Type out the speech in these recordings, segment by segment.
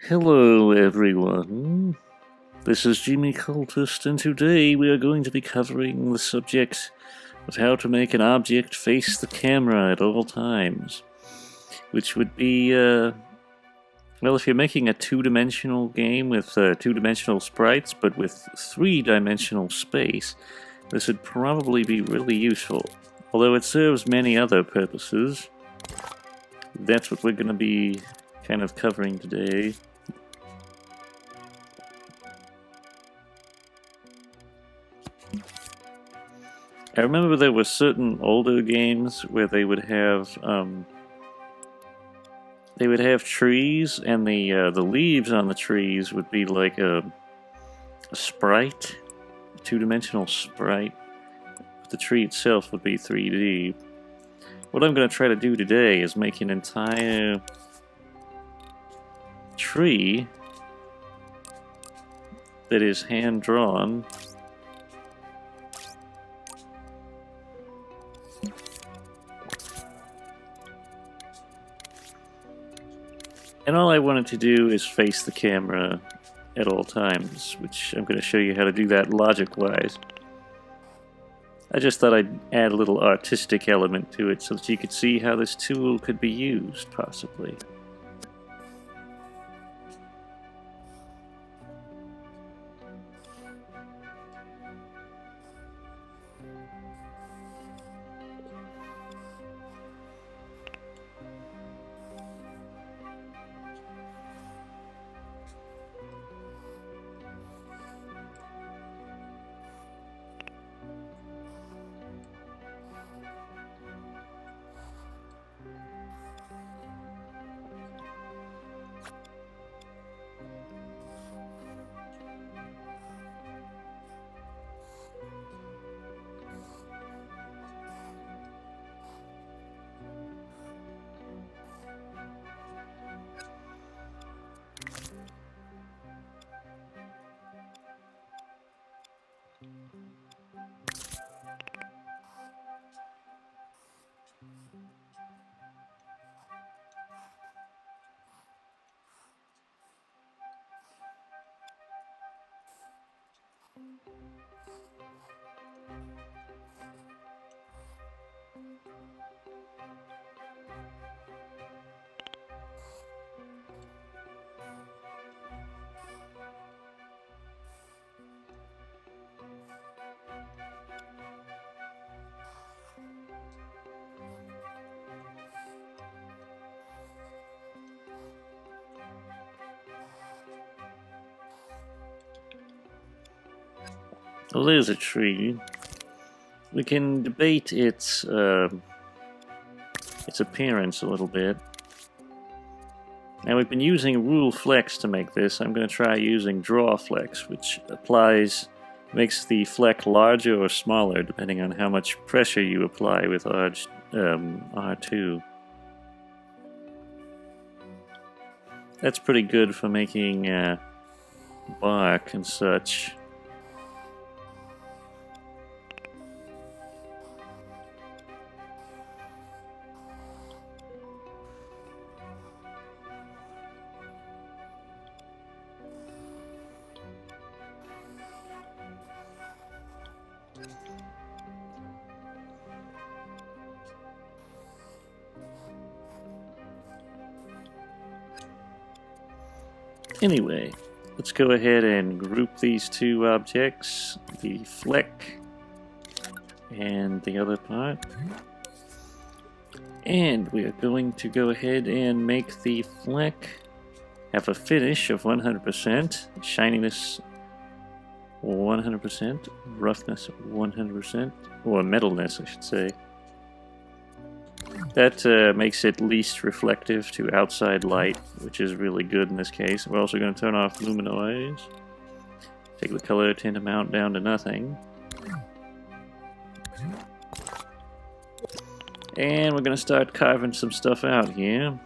Hello everyone, this is Jimmy Cultist, and today we are going to be covering the subject of how to make an object face the camera at all times. Which would be, well, if you're making a two-dimensional game with two-dimensional sprites, but with three-dimensional space, this would probably be really useful. Although it serves many other purposes. That's what we're going to be kind of covering today. I remember there were certain older games where they would have trees, and the leaves on the trees would be like a sprite, two-dimensional sprite. The tree itself would be 3D. What I'm going to try to do today is make an entire tree that is hand-drawn. And all I wanted to do is face the camera at all times, which I'm going to show you how to do that logic-wise. I just thought I'd add a little artistic element to it so that you could see how this tool could be used, possibly. Well, there's a tree. We can debate its appearance a little bit. Now, we've been using Rule Flex to make this. I'm going to try using Draw Flex, which makes the fleck larger or smaller depending on how much pressure you apply with R2. That's pretty good for making bark and such. Anyway, let's go ahead and group these two objects, the fleck and the other part. And we are going to go ahead and make the fleck have a finish of 100%, shininess 100%, roughness 100%, or metalness, I should say. That makes it least reflective to outside light, which is really good in this case. We're also going to turn off luminoise. Take the color tint amount down to nothing. And we're going to start carving some stuff out here.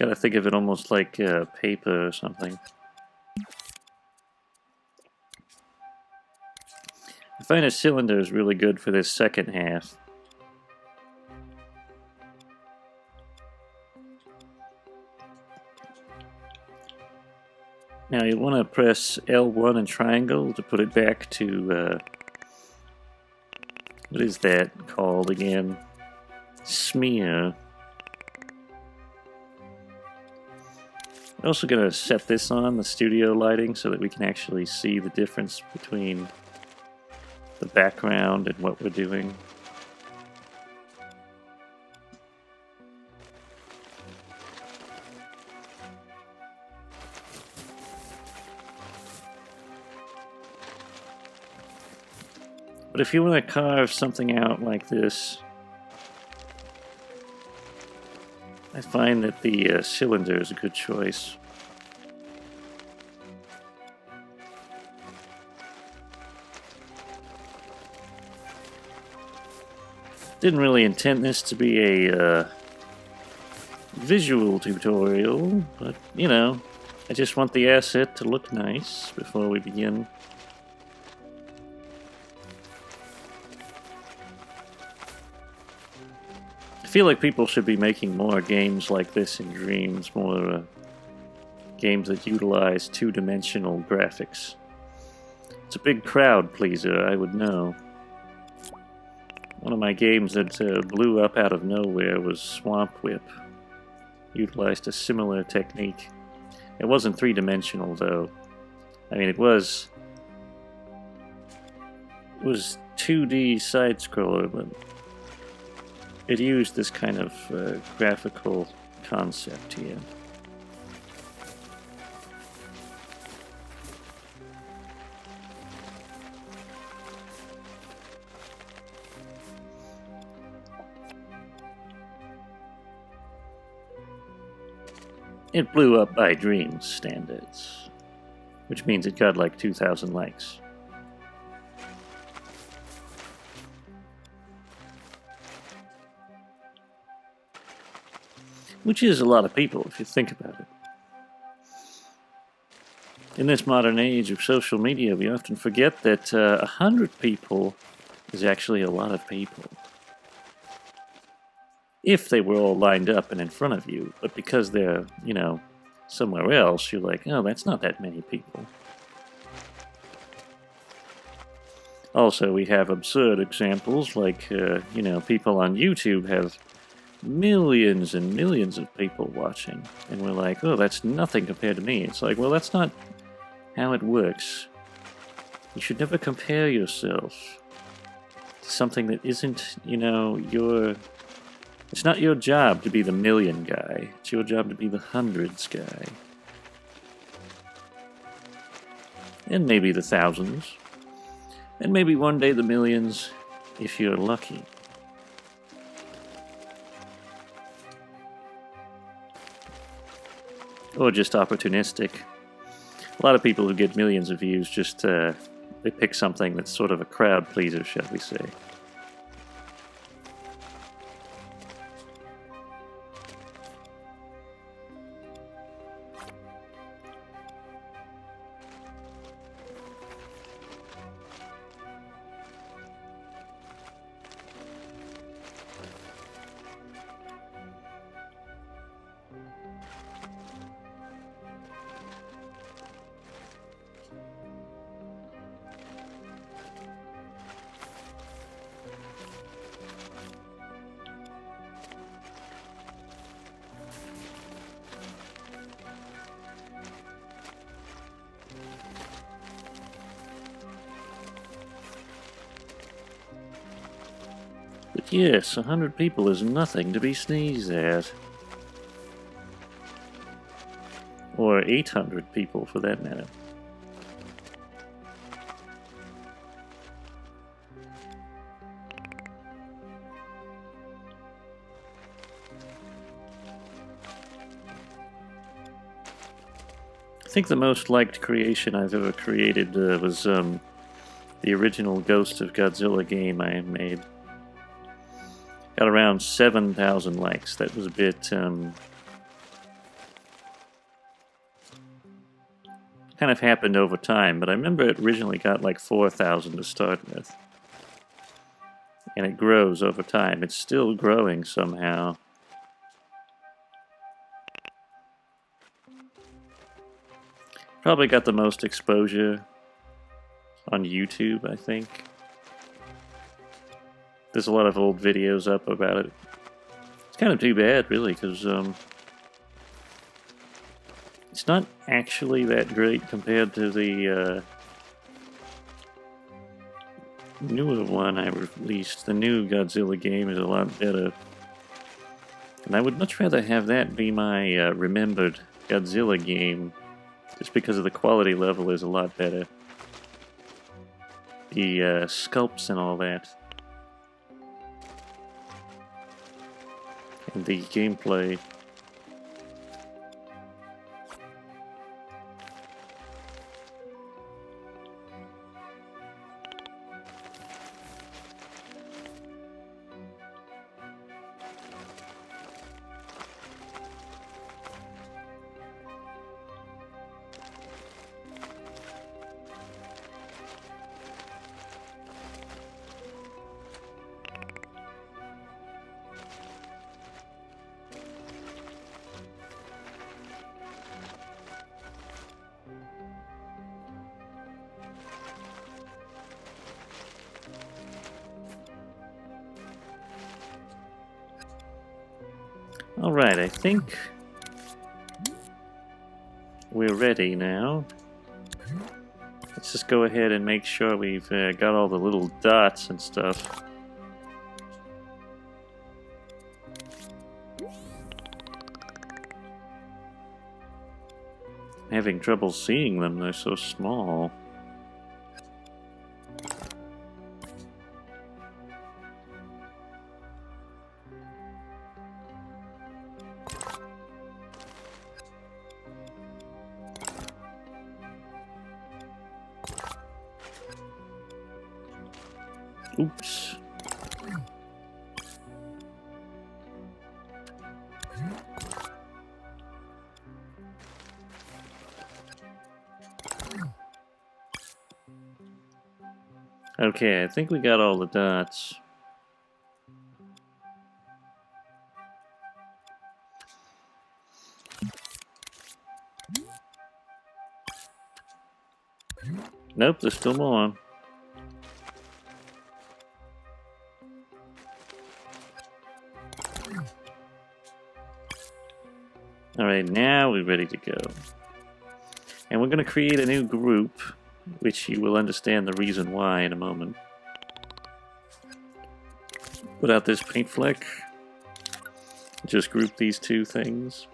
Gotta think of it almost like paper or something. I find a cylinder is really good for this second half. Now you want to press L1 and triangle to put it back to, what is that called again? Smear. I'm also going to set this on, the studio lighting, so that we can actually see the difference between the background and what we're doing. But if you want to carve something out like this, I find that the cylinder is a good choice. Didn't really intend this to be a visual tutorial, but, you know, I just want the asset to look nice before we begin. I feel like people should be making more games like this in Dreams, more games that utilize two-dimensional graphics. It's a big crowd pleaser, I would know. One of my games that blew up out of nowhere was Swamp Whip. Utilized a similar technique. It wasn't three-dimensional, though. I mean, it was 2D side-scroller, but it used this kind of graphical concept here. It blew up by Dreams standards, which means it got like 2,000 likes. Which is a lot of people, if you think about it. In this modern age of social media, we often forget that 100 people is actually a lot of people. If they were all lined up and in front of you, but because they're, you know, somewhere else, you're like, oh, that's not that many people. Also, we have absurd examples like, you know, people on YouTube have millions and millions of people watching, and we're like, oh, that's nothing compared to me. It's like, well, that's not how it works. You should never compare yourself to something that isn't, you know, your... It's not your job to be the million guy. It's your job to be the hundreds guy. And maybe the thousands. And maybe one day the millions, if you're lucky. Or just opportunistic. A lot of people who get millions of views just, they pick something that's sort of a crowd pleaser, shall we say. But yes, 100 people is nothing to be sneezed at. Or 800 people, for that matter. I think the most liked creation I've ever created was the original Ghost of Godzilla game I made. Got around 7,000 likes. That was a bit kind of happened over time, but I remember it originally got like 4,000 to start with. And it grows over time. It's still growing somehow. Probably got the most exposure on YouTube, I think. There's a lot of old videos up about it. It's kind of too bad, really, because it's not actually that great compared to the newer one I released. The new Godzilla game is a lot better. And I would much rather have that be my remembered Godzilla game, just because of the quality level is a lot better. The sculpts and all that. And the gameplay. Alright, I think we're ready now. Let's just go ahead and make sure we've got all the little dots and stuff. I'm having trouble seeing them, they're so small. Oops. Okay, I think we got all the dots. Nope, there's still more. Alright, now we're ready to go. And we're going to create a new group, which you will understand the reason why in a moment. Put out this paint fleck. Just group these two things.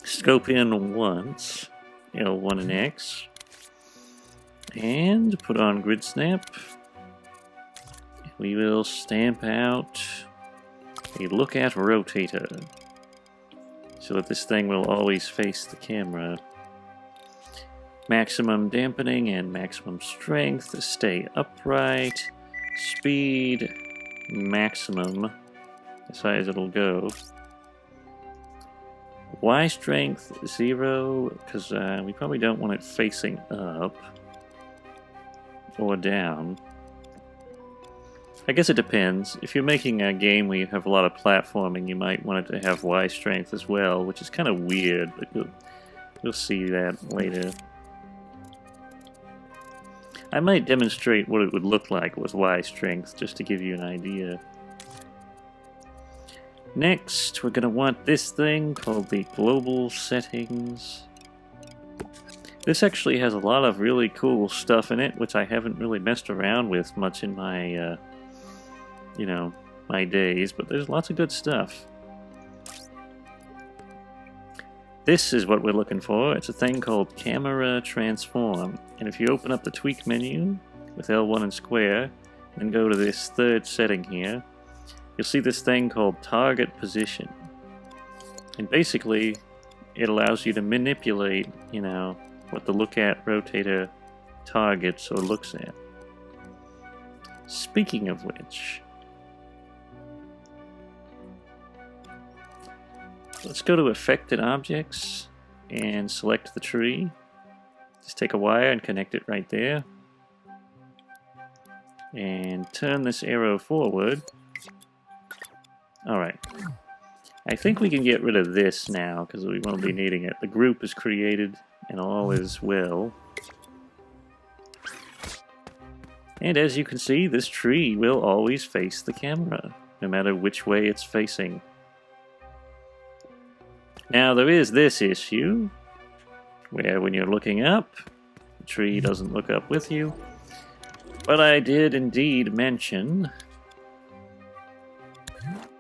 Scope in once, L1 and X. And put on grid snap. We will stamp out a look at rotator, so that this thing will always face the camera. Maximum dampening and maximum strength, stay upright, speed, maximum, as high as it'll go. Y strength 0, because we probably don't want it facing up or down. I guess it depends. If you're making a game where you have a lot of platforming, you might want it to have Y strength as well, which is kind of weird, but you'll see that later. I might demonstrate what it would look like with Y strength, just to give you an idea. Next, we're going to want this thing called the global settings. This actually has a lot of really cool stuff in it, which I haven't really messed around with much in my my days, but there's lots of good stuff. This is what we're looking for. It's a thing called Camera Transform. And if you open up the tweak menu with L1 and square, and go to this third setting here, you'll see this thing called Target Position. And basically, it allows you to manipulate, what the look at rotator targets or looks at. Speaking of which, let's go to Affected Objects and select the tree. Just take a wire and connect it right there. And turn this arrow forward. Alright. I think we can get rid of this now, because we won't be needing it. The group is created, and all is well. And as you can see, this tree will always face the camera, no matter which way it's facing. Now there is this issue, where when you're looking up, the tree doesn't look up with you. But I did indeed mention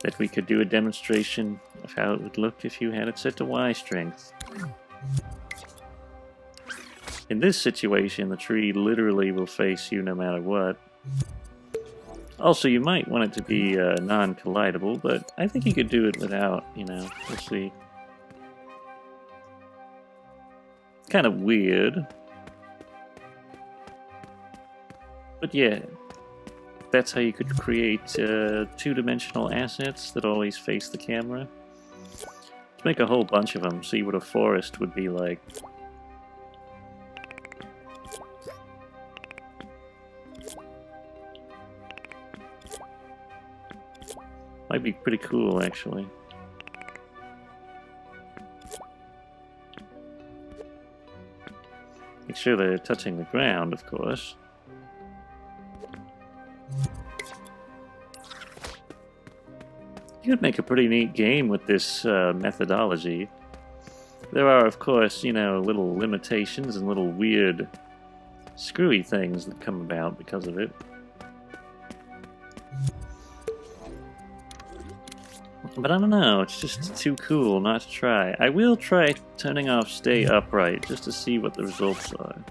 that we could do a demonstration of how it would look if you had it set to Y strength. In this situation, the tree literally will face you no matter what. Also, you might want it to be non-collidable, but I think you could do it without, you know, we'll see. Kind of weird. But yeah, that's how you could create two-dimensional assets that always face the camera. Let's make a whole bunch of them, see what a forest would be like. Might be pretty cool, actually. Make sure they're touching the ground, of course. You could make a pretty neat game with this methodology. There are, of course, you know, little limitations and little weird screwy things that come about because of it. But I don't know, it's just too cool not to try. I will try turning off Stay Upright just to see what the results are.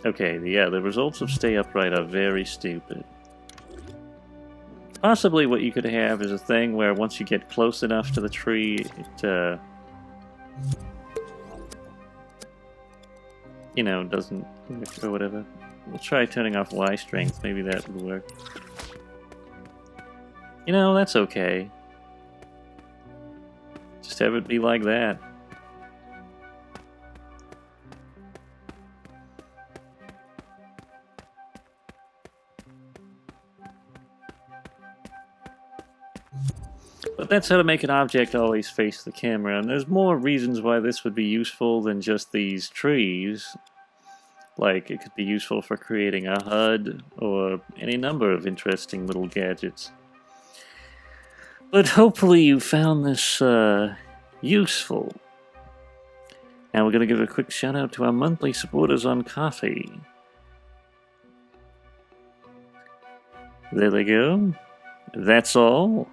Okay, yeah, the results of Stay Upright are very stupid. Possibly what you could have is a thing where once you get close enough to the tree, it, you know, doesn't work or whatever. We'll try turning off Y strength, maybe that would work. You know, that's okay. Just have it be like that. But that's how to make an object always face the camera, and there's more reasons why this would be useful than just these trees. Like, it could be useful for creating a HUD, or any number of interesting little gadgets. But hopefully you found this useful. Now we're going to give a quick shout out to our monthly supporters on Ko-fi. There they go. That's all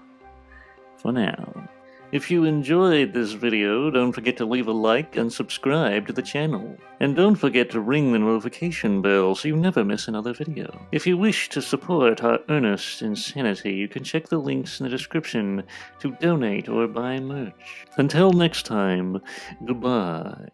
for now. If you enjoyed this video, don't forget to leave a like and subscribe to the channel. And don't forget to ring the notification bell so you never miss another video. If you wish to support our earnest insanity, you can check the links in the description to donate or buy merch. Until next time, goodbye.